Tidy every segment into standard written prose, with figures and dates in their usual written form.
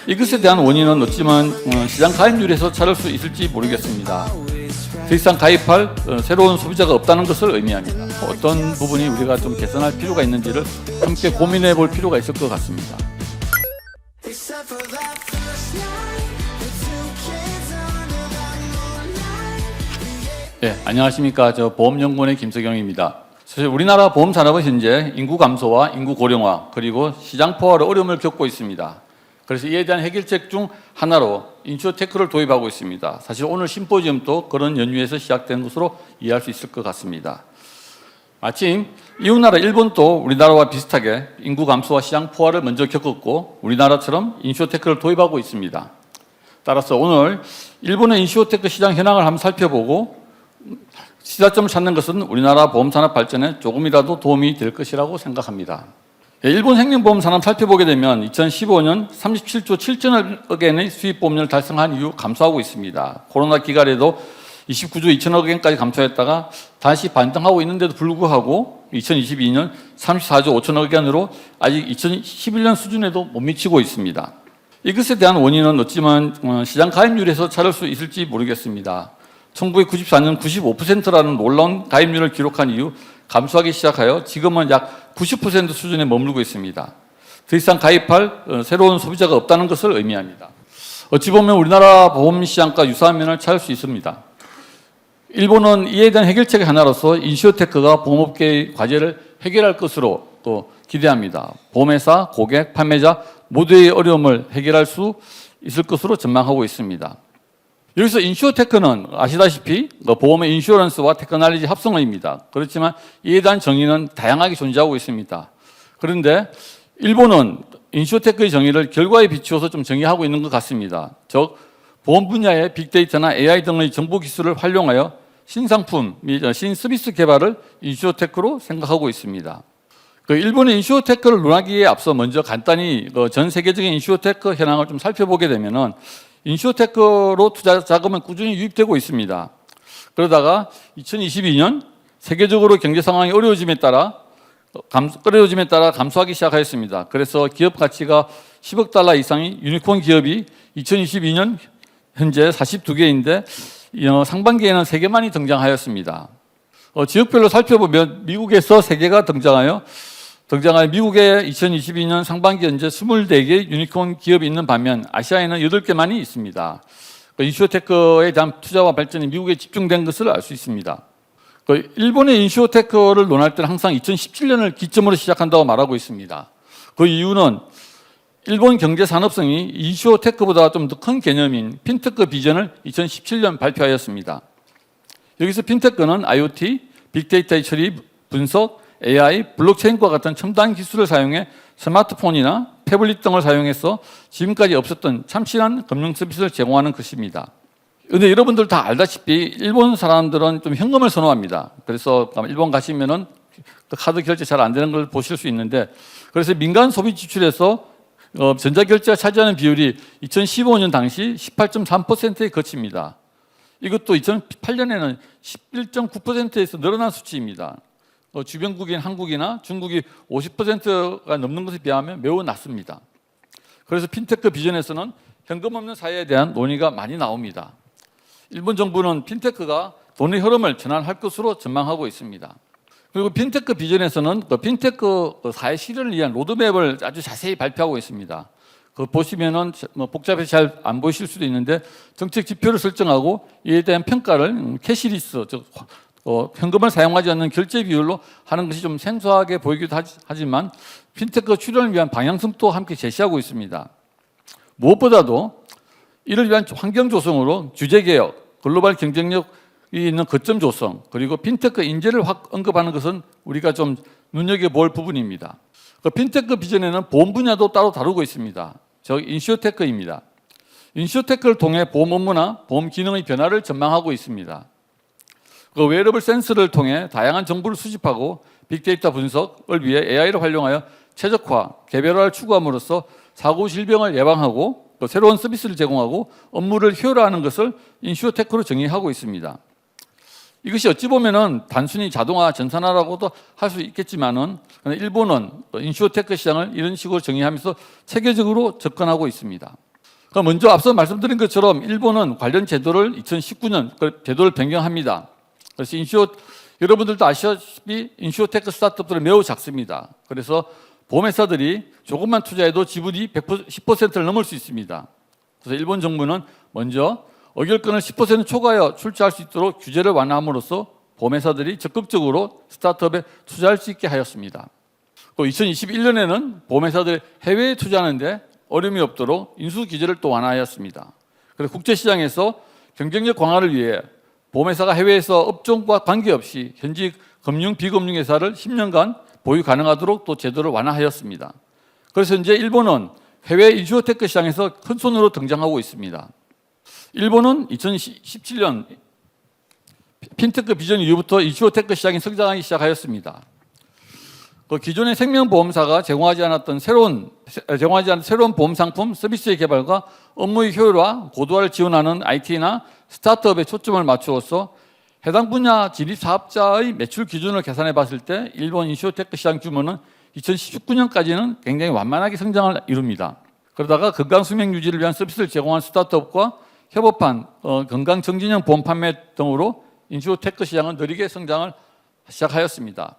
이것에 대한 원인은 어찌만 시장 가입률에서 찾을 수 있을지 모르겠습니다. 더 이상 가입할 새로운 소비자가 없다는 것을 의미합니다. 어떤 부분이 우리가 좀 개선할 필요가 있는지를 함께 고민해 볼 필요가 있을 것 같습니다. 네, 안녕하십니까. 저 보험연구원의 김석영입니다. 사실 우리나라 보험 산업은 현재 인구 감소와 인구 고령화 그리고 시장 포화로 어려움을 겪고 있습니다. 그래서 이에 대한 해결책 중 하나로 인슈어테크를 도입하고 있습니다. 사실 오늘 심포지엄도 그런 연유에서 시작된 것으로 이해할 수 있을 것 같습니다. 마침 이웃나라 일본도 우리나라와 비슷하게 인구 감소와 시장 포화를 먼저 겪었고 우리나라처럼 인슈어테크를 도입하고 있습니다. 따라서 오늘 일본의 인슈어테크 시장 현황을 한번 살펴보고 시사점을 찾는 것은 우리나라 보험산업 발전에 조금이라도 도움이 될 것이라고 생각합니다. 일본 생명보험 산업 살펴보게 되면 2015년 37조 7천억 엔의 수입 보험료를 달성한 이후 감소하고 있습니다. 코로나 기간에도 29조 2천억 엔까지 감소했다가 다시 반등하고 있는데도 불구하고 2022년 34조 5천억 엔으로 아직 2011년 수준에도 못 미치고 있습니다. 이것에 대한 원인은 어찌만 시장 가입률에서 찾을 수 있을지 모르겠습니다. 1994년 95%라는 놀라운 가입률을 기록한 이후 감소하기 시작하여 지금은 약 90% 수준에 머물고 있습니다. 더 이상 가입할 새로운 소비자가 없다는 것을 의미합니다. 어찌 보면 우리나라 보험 시장과 유사한 면을 찾을 수 있습니다. 일본은 이에 대한 해결책의 하나로서 인슈어테크가 보험업계의 과제를 해결할 것으로 또 기대합니다. 보험회사, 고객, 판매자 모두의 어려움을 해결할 수 있을 것으로 전망하고 있습니다. 여기서 인슈어테크는 아시다시피 보험의 인슈어런스와 테크놀로지 합성어입니다. 그렇지만 이에 대한 정의는 다양하게 존재하고 있습니다. 그런데 일본은 인슈어테크의 정의를 결과에 비추어서 좀 정의하고 있는 것 같습니다. 즉 보험 분야의 빅데이터나 AI 등의 정보 기술을 활용하여 신상품 및 신서비스 개발을 인슈어테크로 생각하고 있습니다. 일본의 인슈어테크를 논하기에 앞서 먼저 간단히 전 세계적인 인슈어테크 현황을 좀 살펴보게 되면은 인슈어테크로 투자 자금은 꾸준히 유입되고 있습니다. 그러다가 2022년 세계적으로 경제 상황이 어려워짐에 따라 감소하기 시작하였습니다. 그래서 기업 가치가 10억 달러 이상의 유니콘 기업이 2022년 현재 42개인데 상반기에는 3개만이 등장하였습니다. 지역별로 살펴보면 미국에서 3개가 등장하여 미국에 2022년 상반기 현재 24개의 유니콘 기업이 있는 반면 아시아에는 8개만이 있습니다. 인슈어테크에 대한 투자와 발전이 미국에 집중된 것을 알 수 있습니다. 일본의 인슈어테크를 논할 때는 항상 2017년을 기점으로 시작한다고 말하고 있습니다. 그 이유는 일본 경제 산업성이 인슈어테크보다 좀 더 큰 개념인 핀테크 비전을 2017년 발표하였습니다. 여기서 핀테크는 IoT, 빅데이터의 처리, 분석, AI, 블록체인과 같은 첨단 기술을 사용해 스마트폰이나 태블릿 등을 사용해서 지금까지 없었던 참신한 금융 서비스를 제공하는 것입니다. 그런데 여러분들 다 알다시피 일본 사람들은 좀 현금을 선호합니다. 그래서 일본 가시면은 카드 결제 잘 안 되는 걸 보실 수 있는데 그래서 민간 소비 지출에서 전자결제가 차지하는 비율이 2015년 당시 18.3%에 그칩니다. 이것도 2008년에는 11.9%에서 늘어난 수치입니다. 주변국인 한국이나 중국이 50%가 넘는 것에 비하면 매우 낮습니다. 그래서 핀테크 비전에서는 현금 없는 사회에 대한 논의가 많이 나옵니다. 일본 정부는 핀테크가 돈의 흐름을 전환할 것으로 전망하고 있습니다. 그리고 핀테크 비전에서는 핀테크 사회 실현을 위한 로드맵을 아주 자세히 발표하고 있습니다. 보시면은 복잡해서 잘 안 보이실 수도 있는데 정책 지표를 설정하고 이에 대한 평가를 캐시리스, 즉 현금을 사용하지 않는 결제 비율로 하는 것이 좀 생소하게 보이기도 하지만 핀테크 출현을 위한 방향성도 함께 제시하고 있습니다. 무엇보다도 이를 위한 환경 조성으로 규제 개혁, 글로벌 경쟁력이 있는 거점 조성, 그리고 핀테크 인재를 확 언급하는 것은 우리가 좀 눈여겨볼 부분입니다. 핀테크 비전에는 보험 분야도 따로 다루고 있습니다. 즉 인슈어테크입니다. 인슈어테크를 통해 보험 업무나 보험 기능의 변화를 전망하고 있습니다. 웨어러블 센서를 통해 다양한 정보를 수집하고 빅데이터 분석을 위해 AI를 활용하여 최적화, 개별화를 추구함으로써 사고 질병을 예방하고 또 새로운 서비스를 제공하고 업무를 효율화하는 것을 인슈어테크로 정의하고 있습니다. 이것이 어찌 보면은 단순히 자동화, 전산화라고도 할 수 있겠지만은 일본은 인슈어테크 시장을 이런 식으로 정의하면서 체계적으로 접근하고 있습니다. 그럼 먼저 앞서 말씀드린 것처럼 일본은 관련 제도를 2019년 제도를 변경합니다. 그래서 여러분들도 아시다시피 인슈어테크 스타트업들은 매우 작습니다. 그래서 보험회사들이 조금만 투자해도 지분이 10%를 넘을 수 있습니다. 그래서 일본 정부는 먼저 의결권을 10% 초과하여 출자할 수 있도록 규제를 완화함으로써 보험회사들이 적극적으로 스타트업에 투자할 수 있게 하였습니다. 또 2021년에는 보험회사들이 해외에 투자하는데 어려움이 없도록 인수 규제를 또 완화하였습니다. 그래서 국제시장에서 경쟁력 강화를 위해 보험회사가 해외에서 업종과 관계없이 현지 금융, 비금융 회사를 10년간 보유 가능하도록 또 제도를 완화하였습니다. 그래서 현재 일본은 해외 인슈어테크 시장에서 큰 손으로 등장하고 있습니다. 일본은 2017년 핀테크 비전 이후부터 인슈어테크 시장이 성장하기 시작하였습니다. 기존의 생명보험사가 제공하지 않은 새로운 보험 상품 서비스의 개발과 업무의 효율화, 고도화를 지원하는 IT나 스타트업에 초점을 맞추어서 해당 분야 진입 사업자의 매출 기준을 계산해 봤을 때 일본 인슈어테크 시장 규모는 2019년까지는 굉장히 완만하게 성장을 이룹니다. 그러다가 건강 수명 유지를 위한 서비스를 제공한 스타트업과 협업한 건강정진형 보험 판매 등으로 인슈어테크 시장은 느리게 성장을 시작하였습니다.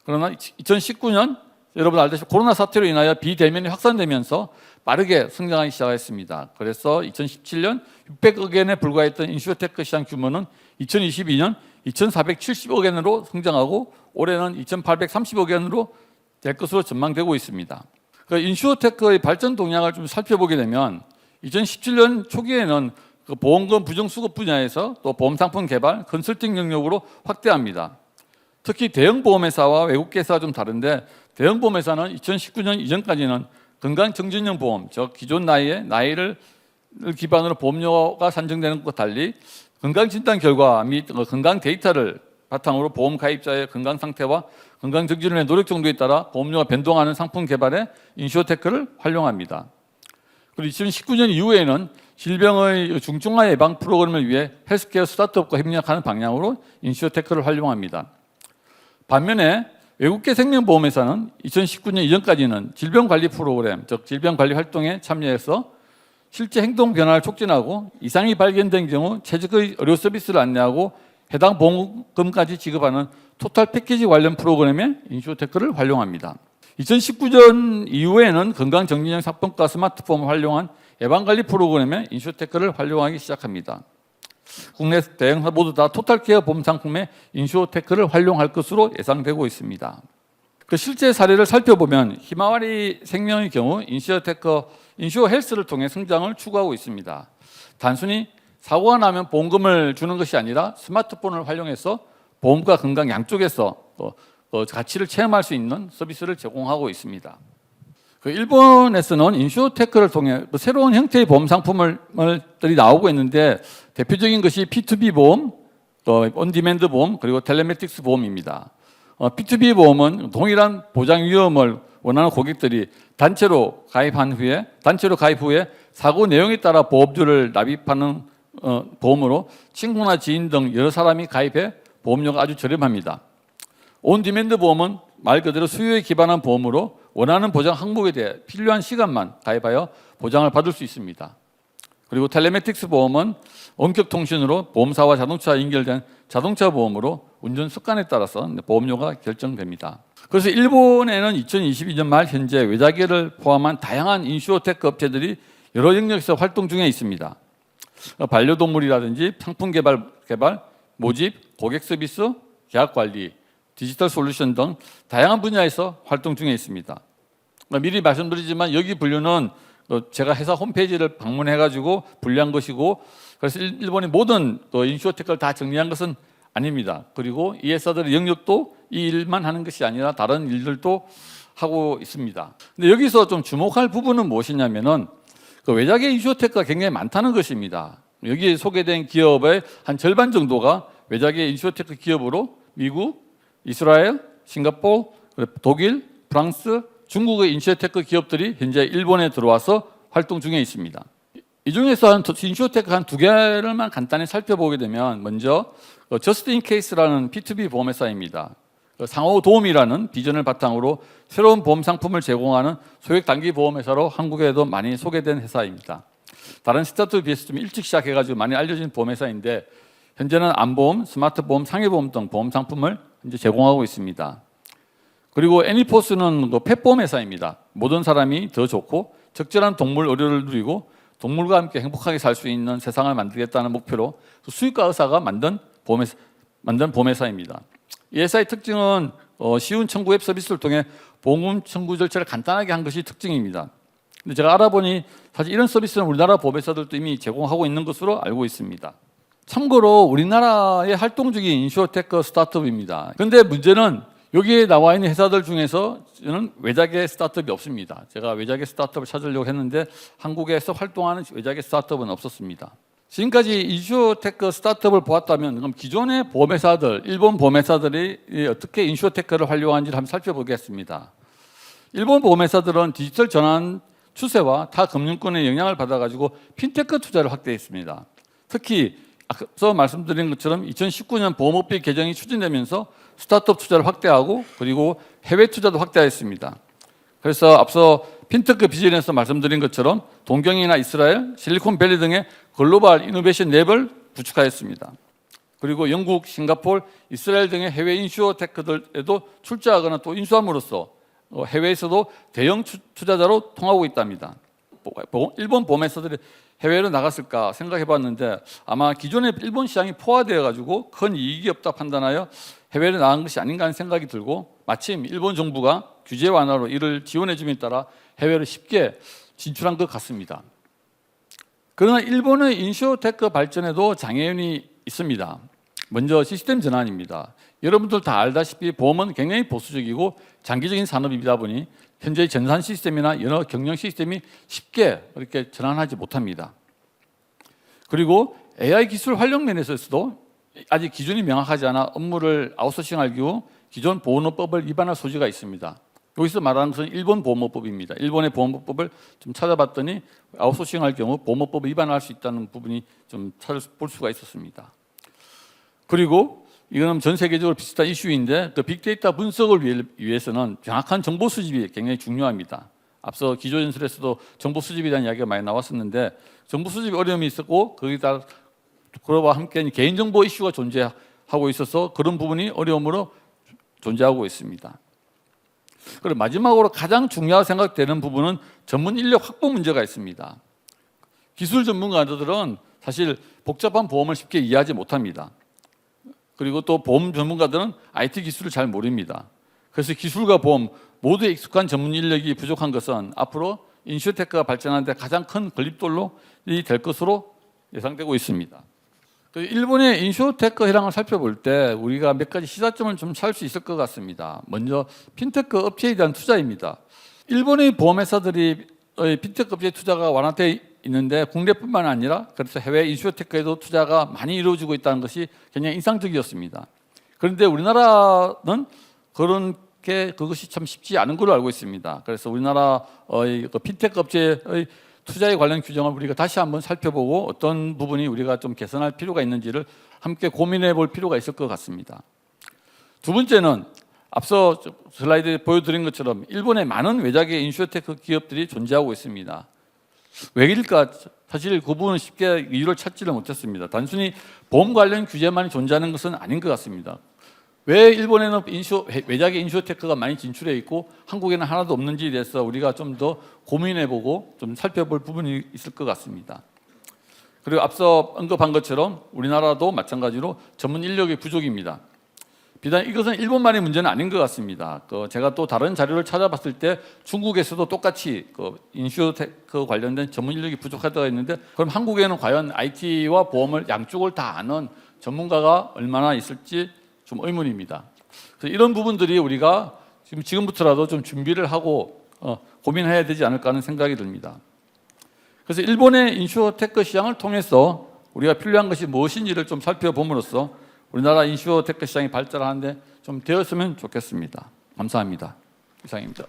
그러나 2019년 여러분 알다시피 코로나 사태로 인하여 비대면이 확산되면서 빠르게 성장하기 시작했습니다. 그래서 2017년 600억 엔에 불과했던 인슈어테크 시장 규모는 2022년 2,470억 엔으로 성장하고 올해는 2,830억 엔으로 될 것으로 전망되고 있습니다. 인슈어테크의 발전 동향을 좀 살펴보게 되면 2017년 초기에는 보험금 부정수급 분야에서 또 보험상품 개발, 컨설팅 영역으로 확대합니다. 특히 대형보험회사와 외국계사가 좀 다른데 대형보험회사는 2019년 이전까지는 건강정진형 보험, 즉 기존 나이를 기반으로 보험료가 산정되는 것과 달리 건강진단 결과 및 건강 데이터를 바탕으로 보험 가입자의 건강 상태와 건강 정진의 노력 정도에 따라 보험료가 변동하는 상품 개발에 인슈어테크를 활용합니다. 그리고 2019년 이후에는 질병의 중증화 예방 프로그램을 위해 헬스케어 스타트업과 협력하는 방향으로 인슈어테크를 활용합니다. 반면에 외국계 생명보험회사는 2019년 이전까지는 질병관리 프로그램, 즉 질병관리 활동에 참여해서 실제 행동 변화를 촉진하고 이상이 발견된 경우 최적의 의료 서비스를 안내하고 해당 보험금까지 지급하는 토탈 패키지 관련 프로그램에 인슈어테크를 활용합니다. 2019년 이후에는 건강정진형 상품과 스마트폰을 활용한 예방관리 프로그램에 인슈어테크를 활용하기 시작합니다. 국내 대형사 모두 다 토탈케어 보험 상품에 인슈어테크를 활용할 것으로 예상되고 있습니다. 실제 사례를 살펴보면 히마와리 생명의 경우 인슈어헬스를 통해 성장을 추구하고 있습니다. 단순히 사고가 나면 보험금을 주는 것이 아니라 스마트폰을 활용해서 보험과 건강 양쪽에서 가치를 체험할 수 있는 서비스를 제공하고 있습니다. 일본에서는 인슈어테크를 통해 새로운 형태의 보험 상품들이 나오고 있는데 대표적인 것이 P2B 보험, 온디맨드 보험, 그리고 텔레매틱스 보험입니다. P2B 보험은 동일한 보장 위험을 원하는 고객들이 단체로 가입 후에 사고 내용에 따라 보험료를 납입하는 보험으로 친구나 지인 등 여러 사람이 가입해 보험료가 아주 저렴합니다. 온디맨드 보험은 말 그대로 수요에 기반한 보험으로 원하는 보장 항목에 대해 필요한 시간만 가입하여 보장을 받을 수 있습니다. 그리고 텔레매틱스 보험은 원격 통신으로 보험사와 자동차 연결된 자동차 보험으로 운전 습관에 따라서 보험료가 결정됩니다. 그래서 일본에는 2022년 말 현재 외자계를 포함한 다양한 인슈어테크 업체들이 여러 영역에서 활동 중에 있습니다. 반려동물이라든지 상품 개발, 모집, 고객 서비스, 계약 관리, 디지털 솔루션 등 다양한 분야에서 활동 중에 있습니다. 미리 말씀드리지만 여기 분류는 제가 회사 홈페이지를 방문해가지고 분류한 것이고 그래서 일본의 모든 인슈어테크를 다 정리한 것은 아닙니다. 그리고 이 회사들의 영역도 이 일만 하는 것이 아니라 다른 일들도 하고 있습니다. 근데 여기서 좀 주목할 부분은 무엇이냐면은 외자계 인슈어테크가 굉장히 많다는 것입니다. 여기 소개된 기업의 한 절반 정도가 외자계 인슈어테크 기업으로 미국, 이스라엘, 싱가포르, 독일, 프랑스, 중국의 인슈어테크 기업들이 현재 일본에 들어와서 활동 중에 있습니다. 이 중에서 인슈어테크 한 두 개를만 간단히 살펴보게 되면 먼저 저스트 인 케이스라는 P2B 보험회사입니다. 상호 도움이라는 비전을 바탕으로 새로운 보험 상품을 제공하는 소액 단기 보험회사로 한국에도 많이 소개된 회사입니다. 다른 스타트업에 비해서 좀 일찍 시작해가지고 많이 알려진 보험회사인데 현재는 안보험, 스마트보험, 상해보험 등 보험 상품을 이제 제공하고 있습니다. 그리고 애니포스는 펫보험 회사입니다. 모든 사람이 더 좋고 적절한 동물 의료를 누리고 동물과 함께 행복하게 살 수 있는 세상을 만들겠다는 목표로 수의과 의사가 만든 보험회사입니다. 이 회사의 특징은 쉬운 청구 웹 서비스를 통해 보험 청구 절차를 간단하게 한 것이 특징입니다. 근데 제가 알아보니 사실 이런 서비스는 우리나라 보험회사들도 이미 제공하고 있는 것으로 알고 있습니다. 참고로 우리나라의 활동 중인 인슈어테크 스타트업입니다. 그런데 문제는 여기에 나와 있는 회사들 중에서는 외작의 스타트업이 없습니다. 제가 외작의 스타트업을 찾으려고 했는데 한국에서 활동하는 외작의 스타트업은 없었습니다. 지금까지 인슈어테크 스타트업을 보았다면 그럼 기존의 보험회사들, 일본 보험회사들이 어떻게 인슈어테크를 활용하는지를 한번 살펴보겠습니다. 일본 보험회사들은 디지털 전환 추세와 타 금융권의 영향을 받아가지고 핀테크 투자를 확대했습니다. 특히 앞서 말씀드린 것처럼 2019년 보험업비 개정이 추진되면서 스타트업 투자를 확대하고 그리고 해외 투자도 확대했습니다. 그래서 앞서 핀테크 비전에서 말씀드린 것처럼 동경이나 이스라엘, 실리콘밸리 등의 글로벌 이노베이션 랩을 구축하였습니다. 그리고 영국, 싱가포르, 이스라엘 등의 해외 인슈어테크들에도 출자하거나 또 인수함으로써 해외에서도 대형 투자자로 통하고 있답니다. 일본 보험회사들이 해외로 나갔을까 생각해 봤는데 아마 기존의 일본 시장이 포화되어 가지고 큰 이익이 없다 판단하여 해외로 나간 것이 아닌가 하는 생각이 들고 마침 일본 정부가 규제 완화로 이를 지원해 줌에 따라 해외로 쉽게 진출한 것 같습니다. 그러나 일본의 인슈어테크 발전에도 장애인이 있습니다. 먼저 시스템 전환입니다. 여러분들 다 알다시피 보험은 굉장히 보수적이고 장기적인 산업이다 보니 현재의 전산 시스템이나 여러 경영 시스템이 쉽게 이렇게 전환하지 못합니다. 그리고 AI 기술 활용 면에서도 아직 기준이 명확하지 않아 업무를 아웃소싱할 경우 기존 보험업법을 위반할 소지가 있습니다. 여기서 말하는 것은 일본 보험업법입니다. 일본의 보험업법을 좀 찾아봤더니 아웃소싱할 경우 보험업법을 위반할 수 있다는 부분이 좀 찾아볼 수가 있었습니다. 그리고 이거는 전 세계적으로 비슷한 이슈인데 그 빅데이터 분석을 위해서는 정확한 정보 수집이 굉장히 중요합니다. 앞서 기조연설에서도 정보 수집에 대한 이야기가 많이 나왔었는데 정보 수집 어려움이 있었고 거기다 그와 함께 개인정보 이슈가 존재하고 있어서 그런 부분이 어려움으로 존재하고 있습니다. 그리고 마지막으로 가장 중요하다고 생각되는 부분은 전문 인력 확보 문제가 있습니다. 기술 전문가들은 사실 복잡한 보험을 쉽게 이해하지 못합니다. 그리고 또 보험 전문가들은 IT 기술을 잘 모릅니다. 그래서 기술과 보험 모두에 익숙한 전문 인력이 부족한 것은 앞으로 인슈어테크가 발전하는 데 가장 큰 걸림돌로 될 것으로 예상되고 있습니다. 일본의 인슈어테크 현황을 살펴볼 때 우리가 몇 가지 시사점을 좀 찾을 수 있을 것 같습니다. 먼저 핀테크 업체에 대한 투자입니다. 일본의 보험회사들이 핀테크 업체 투자가 완화되어 있는데 국내뿐만 아니라 그래서 해외 인슈어테크에도 투자가 많이 이루어지고 있다는 것이 굉장히 인상적이었습니다. 그런데 우리나라는 그것이 참 쉽지 않은 걸로 알고 있습니다. 그래서 우리나라 핀테크 업체의 투자에 관련 규정을 우리가 다시 한번 살펴보고 어떤 부분이 우리가 좀 개선할 필요가 있는지를 함께 고민해 볼 필요가 있을 것 같습니다. 두 번째는 앞서 슬라이드에 보여드린 것처럼 일본에 많은 외작의 인슈어테크 기업들이 존재하고 있습니다. 왜일까? 사실 그 부분은 쉽게 이유를 찾지를 못했습니다. 단순히 보험 관련 규제만이 존재하는 것은 아닌 것 같습니다. 왜 일본에는 외작의 인슈어테크가 많이 진출해 있고 한국에는 하나도 없는지에 대해서 우리가 좀 더 고민해보고 좀 살펴볼 부분이 있을 것 같습니다. 그리고 앞서 언급한 것처럼 우리나라도 마찬가지로 전문 인력의 부족입니다. 비단 이것은 일본만의 문제는 아닌 것 같습니다. 제가 또 다른 자료를 찾아봤을 때 중국에서도 똑같이 인슈어테크 관련된 전문 인력이 부족하다고 했는데 그럼 한국에는 과연 IT와 보험을 양쪽을 다 아는 전문가가 얼마나 있을지 좀 의문입니다. 그래서 이런 부분들이 우리가 지금부터라도 좀 준비를 하고 고민해야 되지 않을까 하는 생각이 듭니다. 그래서 일본의 인슈어테크 시장을 통해서 우리가 필요한 것이 무엇인지를 좀 살펴봄으로써 우리나라 인슈어테크 시장이 발전하는데 좀 되었으면 좋겠습니다. 감사합니다. 이상입니다.